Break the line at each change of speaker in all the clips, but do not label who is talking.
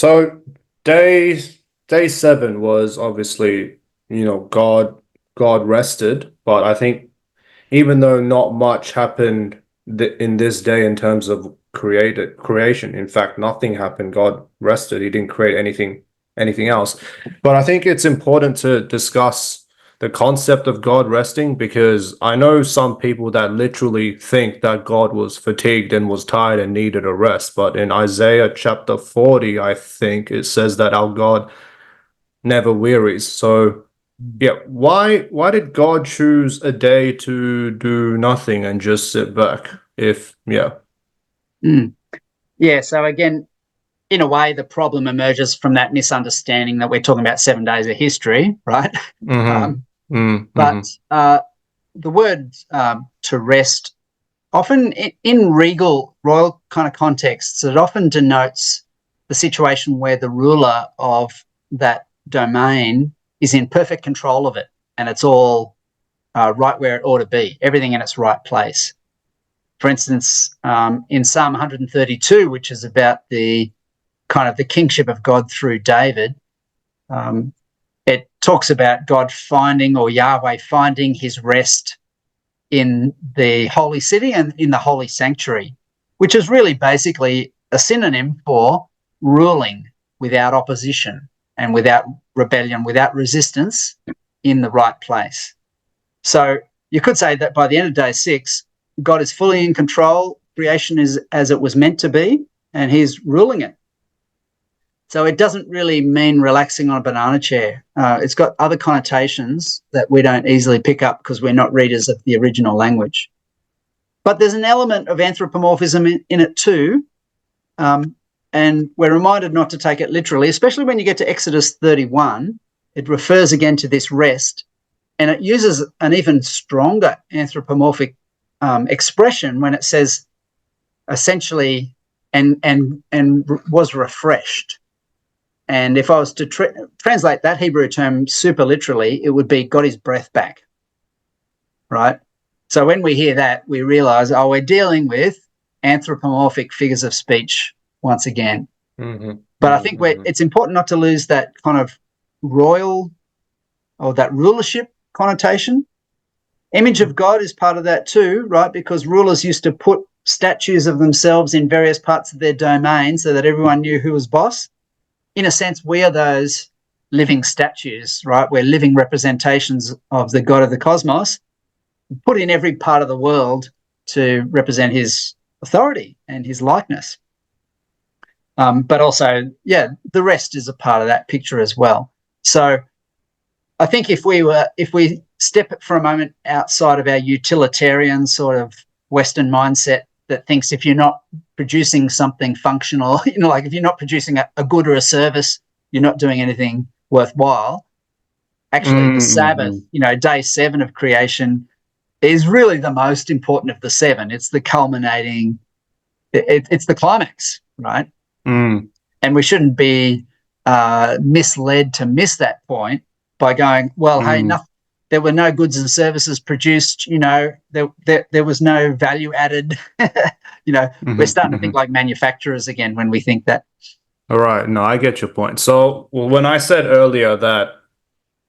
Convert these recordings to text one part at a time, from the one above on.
So day day seven was obviously, God rested, but I think even though not much happened in this day in terms of created creation, in fact, nothing happened. God rested. He didn't create anything else. But I think it's important to discuss the concept of God resting because I know some people that literally think that God was fatigued and was tired and needed a rest. But in Isaiah chapter 40, I think it says that our God never wearies. So yeah, why did God choose a day to do nothing and just sit back? If yeah.
Mm. Yeah, so again, in a way, the problem emerges from that misunderstanding that we're talking about 7 days of history, right?
Mm-hmm.
Um, but
Mm-hmm.
the word to rest, often in regal, royal kind of contexts, it often denotes the situation where the ruler of that domain is in perfect control of it and it's all right where it ought to be, everything in its right place. For instance, in Psalm 132, which is about the kind of the kingship of God through David, um, it talks about God finding, or Yahweh finding, his rest in the holy city and in the holy sanctuary, which is really basically a synonym for ruling without opposition and without rebellion, without resistance, in the right place. So you could say that by the end of day 6, God is fully in control. Creation is as it was meant to be, and he's ruling it. So it doesn't really mean relaxing on a banana chair. It's got other connotations that we don't easily pick up because we're not readers of the original language. But there's an element of anthropomorphism in it too. And we're reminded not to take it literally, especially when you get to Exodus 31. It refers again to this rest, and it uses an even stronger anthropomorphic expression when it says essentially and was refreshed. And if I was to translate that Hebrew term super literally, it would be got his breath back, right? So when we hear that, we realize, oh, we're dealing with anthropomorphic figures of speech once again.
Mm-hmm.
But I think
Mm-hmm.
it's important not to lose that kind of royal or that rulership connotation. Image of God is part of that too, right? Because rulers used to put statues of themselves in various parts of their domain so that everyone knew who was boss. In a sense, we are those living statues, right? We're living representations of the God of the cosmos, put in every part of the world to represent his authority and his likeness. But also, yeah, the rest is a part of that picture as well. So I think if we step for a moment outside of our utilitarian sort of Western mindset that thinks if you're not producing something functional, like if you're not producing a good or a service, you're not doing anything worthwhile. Actually, the Sabbath,
Mm-hmm.
day 7 of creation is really the most important of the 7. It's the culminating, it's the climax, right?
Mm.
And we shouldn't be misled to miss that point by going, well, hey,
Mm.
there were no goods and services produced, there was no value added. We're
Mm-hmm.
starting to
Mm-hmm.
think like manufacturers again when we think that.
All right, no, I get your point. So when I said earlier that,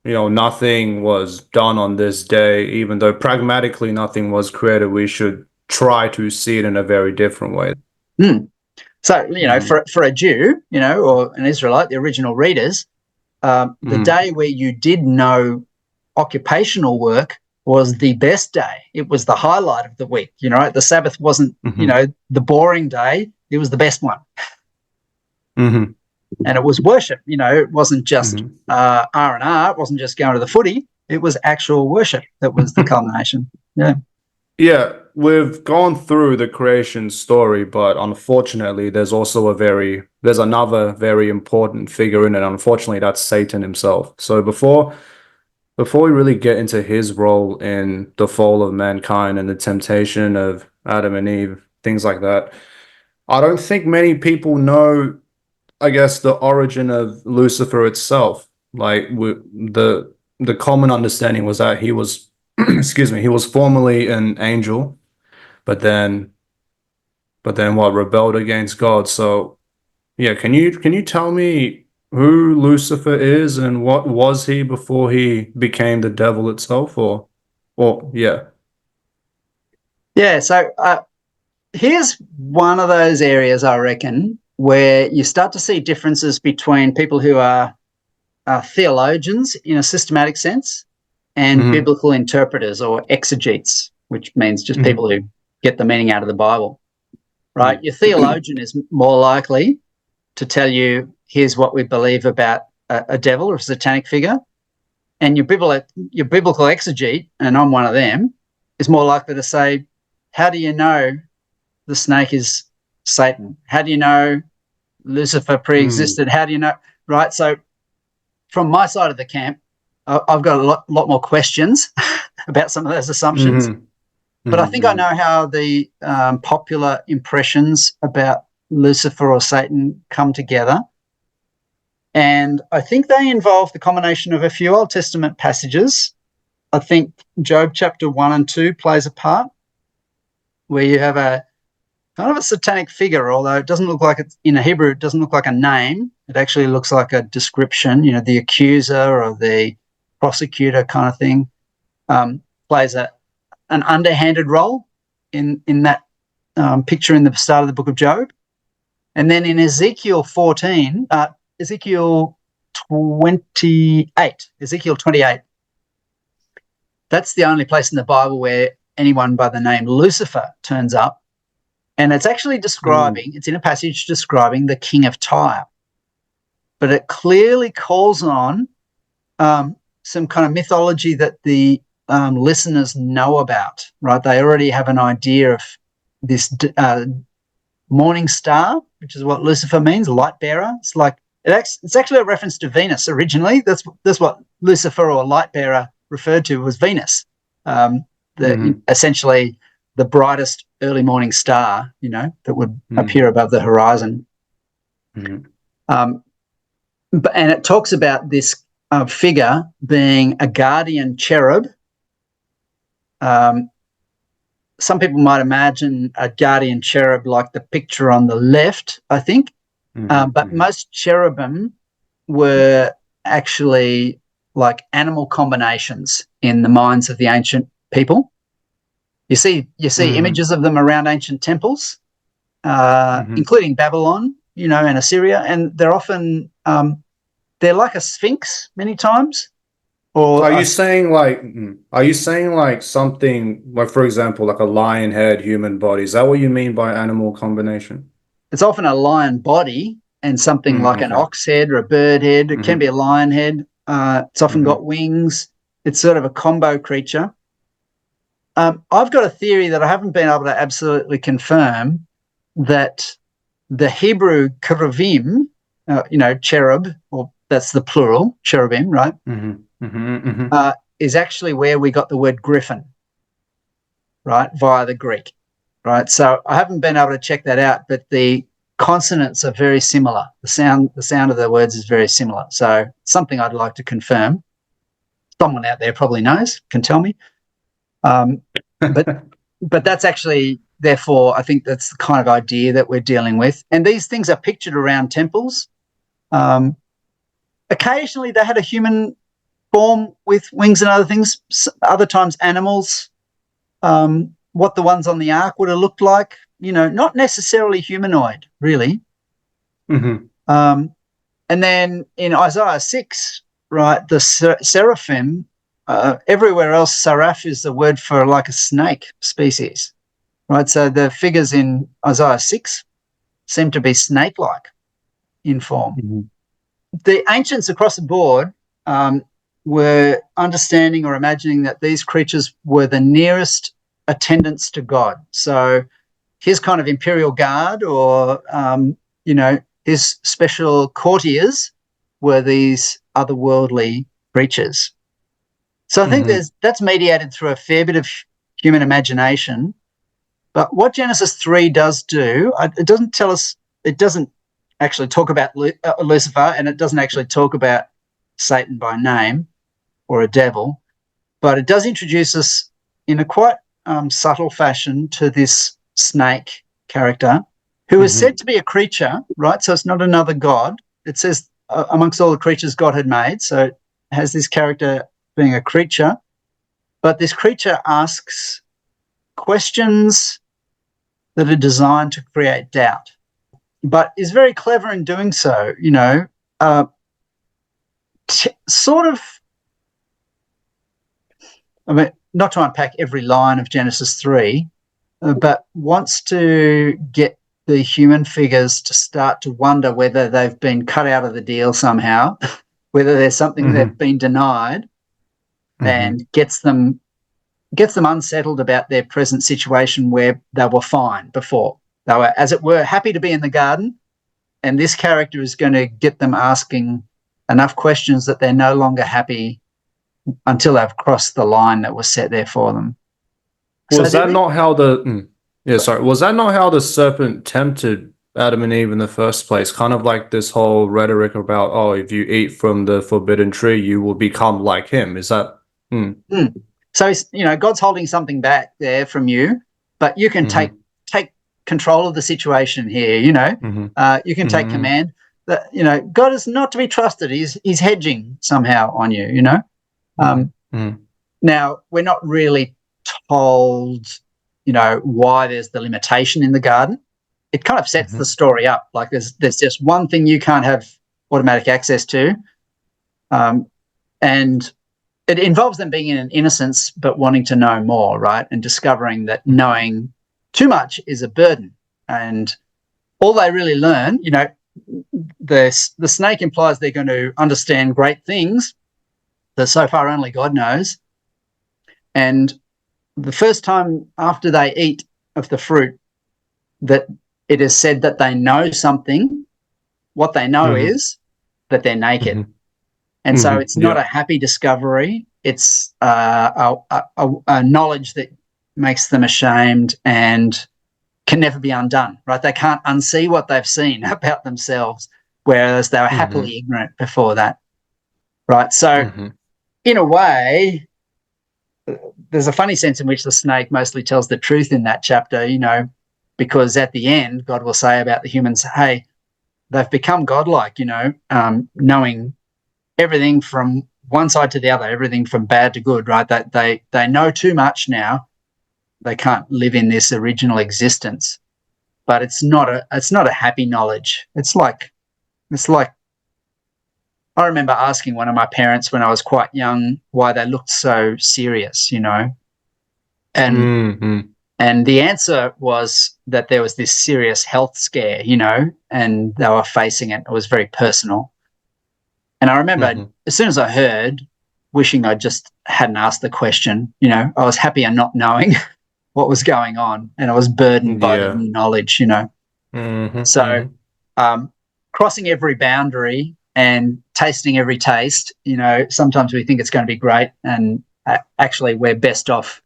nothing was done on this day, even though pragmatically nothing was created, we should try to see it in a very different way.
Hmm. So,
Mm-hmm.
for a Jew, or an Israelite, the original readers, the
Mm-hmm.
day where you did no occupational work was the best day. It was the highlight of the week. The Sabbath wasn't,
Mm-hmm.
the boring day. It was the best one.
Mm-hmm.
And it was worship. It wasn't just
Mm-hmm.
R&R. It wasn't just going to the footy. It was actual worship that was the culmination. Yeah.
Yeah, we've gone through the creation story, but unfortunately, there's another very important figure in it. Unfortunately, that's Satan himself. So before we really get into his role in the fall of mankind and the temptation of Adam and Eve, things like that, I don't think many people know, I guess, the origin of Lucifer itself. Like the common understanding was that he was, excuse me, he was formerly an angel, but then what rebelled against God. So Yeah, can you tell me who Lucifer is and what was he before he became the devil itself, or yeah.
Yeah, so here's one of those areas, I reckon, where you start to see differences between people who are theologians in a systematic sense and
Hmm.
biblical interpreters or exegetes, which means just
Hmm.
people who get the meaning out of the Bible,
Yeah.
right? Your theologian is more likely to tell you, here's what we believe about a devil or a satanic figure. And your biblical exegete, and I'm one of them, is more likely to say, how do you know the snake is Satan? How do you know Lucifer
Mm.
pre-existed? How do you know? Right. So from my side of the camp, I've got a lot more questions about some of those assumptions.
Hmm.
But I
Hmm.
think I
Hmm.
know how the popular impressions about Lucifer or Satan come together. And I think they involve the combination of a few Old Testament passages. I think Job chapter 1 and 2 plays a part, where you have a kind of a satanic figure, although it doesn't look like it's in a Hebrew, it doesn't look like a name. It actually looks like a description, the accuser or the prosecutor kind of thing, plays an underhanded role in that picture in the start of the book of Job. And then in Ezekiel 14, Ezekiel 28, that's the only place in the Bible where anyone by the name Lucifer turns up. And it's actually it's in a passage describing the king of Tyre. But it clearly calls on some kind of mythology that the listeners know about, right? They already have an idea of this morning star, which is what Lucifer means, light bearer. It's actually a reference to Venus originally. That's what Lucifer or light bearer referred to was Venus, essentially the brightest early morning star, that would appear above the horizon.
Hmm.
And it talks about this figure being a guardian cherub. Some people might imagine a guardian cherub like the picture on the left, I think. But most cherubim were actually like animal combinations in the minds of the ancient people. You see images of them around ancient temples, including Babylon, and Assyria, and they're often they're like a sphinx many times. Or
Are you saying like something like, for example, like a lion head, human body? Is that what you mean by animal combination?
it's often a lion body and something like an
Okay.
ox head or a bird head. It can be a lion head. It's often
Hmm.
got wings. It's sort of a combo creature. I've got a theory that I haven't been able to absolutely confirm, that the Hebrew cherubim, cherub, or that's the plural, cherubim, right,
Hmm. Hmm.
is actually where we got the word griffin, right, via the Greek, right? So I haven't been able to check that out, but the consonants are very similar. The sound of the words is very similar. So something I'd like to confirm. Someone out there probably knows, can tell me. But that's actually, therefore, I think that's the kind of idea that we're dealing with. And these things are pictured around temples. Occasionally they had a human form with wings and other things. Other times animals. What the ones on the ark would have looked like, not necessarily humanoid, really.
Hmm.
And then in Isaiah 6, right, the seraphim, everywhere else, seraph is the word for like a snake species, right? So the figures in Isaiah 6 seem to be snake-like in form. The ancients across the board were understanding or imagining that these creatures were the nearest attendants to God. So his kind of imperial guard, or his special courtiers, were these otherworldly creatures. So I think that's mediated through a fair bit of human imagination. But what Genesis 3 does do, it doesn't tell us, it doesn't actually talk about Lucifer, and it doesn't actually talk about Satan by name or a devil, but it does introduce us in a quite subtle fashion to this snake character who is said to be a creature, right? So it's not another god. It says amongst all the creatures God had made. So it has this character being a creature, but this creature asks questions that are designed to create doubt, but is very clever in doing so, sort of, I mean, not to unpack every line of Genesis 3, but wants to get the human figures to start to wonder whether they've been cut out of the deal somehow, whether there's something they've been denied, and gets them unsettled about their present situation where they were fine before. They were, as it were, happy to be in the garden, and this character is going to get them asking enough questions that they're no longer happy until they've crossed the line that was set there for them.
Was that not how was that not how the serpent tempted Adam and Eve in the first place? Kind of like this whole rhetoric about, oh, if you eat from the forbidden tree, you will become like him. Is that?
So, God's holding something back there from you, but you can take control of the situation here. You can take command. That God is not to be trusted. He's hedging somehow on you. Now we're not really told, why there's the limitation in the garden. It kind of sets the story up. Like there's just one thing you can't have automatic access to, and it involves them being in an innocence but wanting to know more, right? And discovering that knowing too much is a burden. And all they really learn, the snake implies they're going to understand great things that so far only God knows. And the first time after they eat of the fruit that it is said that they know something, what they know is that they're naked. And so it's not a happy discovery. It's a knowledge that makes them ashamed and can never be undone, right? They can't unsee what they've seen about themselves, whereas they were happily ignorant before that, right? So in a way, there's a funny sense in which the snake mostly tells the truth in that chapter, because at the end, God will say about the humans, hey, they've become godlike, knowing everything from one side to the other, everything from bad to good, right? That they know too much now. They can't live in this original existence. But it's not a happy knowledge. It's like I remember asking one of my parents when I was quite young why they looked so serious, and the answer was that there was this serious health scare, and they were facing it. It was very personal. And I remember as soon as I heard, wishing I just hadn't asked the question. I was happier not knowing what was going on, and I was burdened by the new knowledge, So crossing every boundary and tasting every taste, sometimes we think it's going to be great, and actually we're best off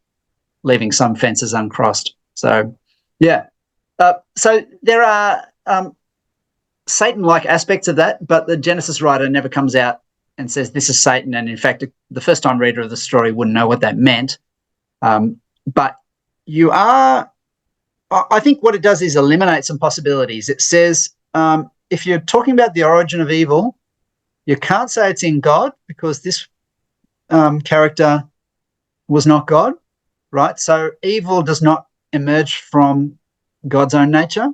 leaving some fences uncrossed. So, so there are Satan-like aspects of that, but the Genesis writer never comes out and says this is Satan, and in fact, the first-time reader of the story wouldn't know what that meant. But I think what it does is eliminate some possibilities. It says if you're talking about the origin of evil, you can't say it's in God because this character was not God, right? So evil does not emerge from God's own nature.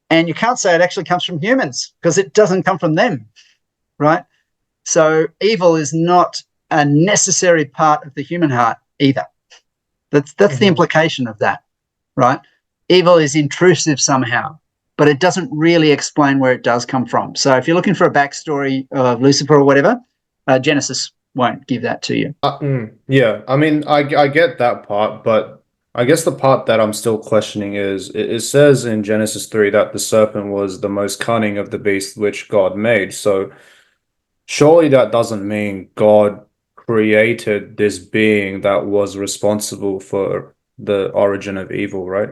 And you can't say it actually comes from humans because it doesn't come from them, right? So evil is not a necessary part of the human heart either. That's the implication of that, right? Evil is intrusive somehow, but it doesn't really explain where it does come from. So if you're looking for a backstory of Lucifer or whatever, Genesis won't give that to you.
Yeah, I mean, I get that part, but I guess the part that I'm still questioning is it says in Genesis 3 that the serpent was the most cunning of the beasts which God made. So surely that doesn't mean God created this being that was responsible for the origin of evil, right?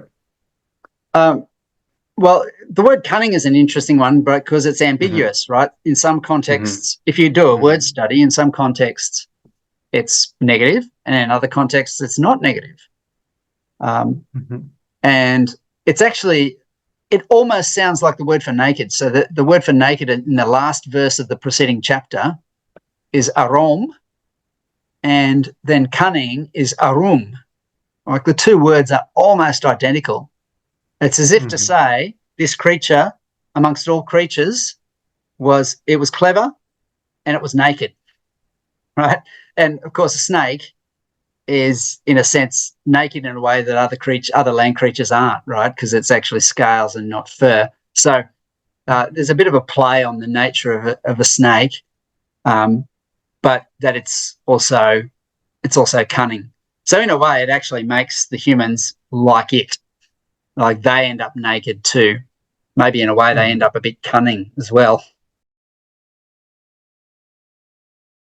Well, the word cunning is an interesting one because it's ambiguous, right? In some contexts, if you do a word study, in some contexts it's negative, and in other contexts it's not negative. And it's actually it almost sounds like the word for naked. So the word for naked in the last verse of the preceding chapter is arom, and then cunning is arum. Like the two words are almost identical. It's as if to say this creature, amongst all creatures, was clever and it was naked, right? And of course, a snake is, in a sense, naked in a way that other land creatures aren't, right? Because it's actually scales and not fur. So there's a bit of a play on the nature of a snake, but that it's also cunning. So in a way, it actually makes the humans like it. Like they end up naked too. Maybe in a way they end up a bit cunning as well.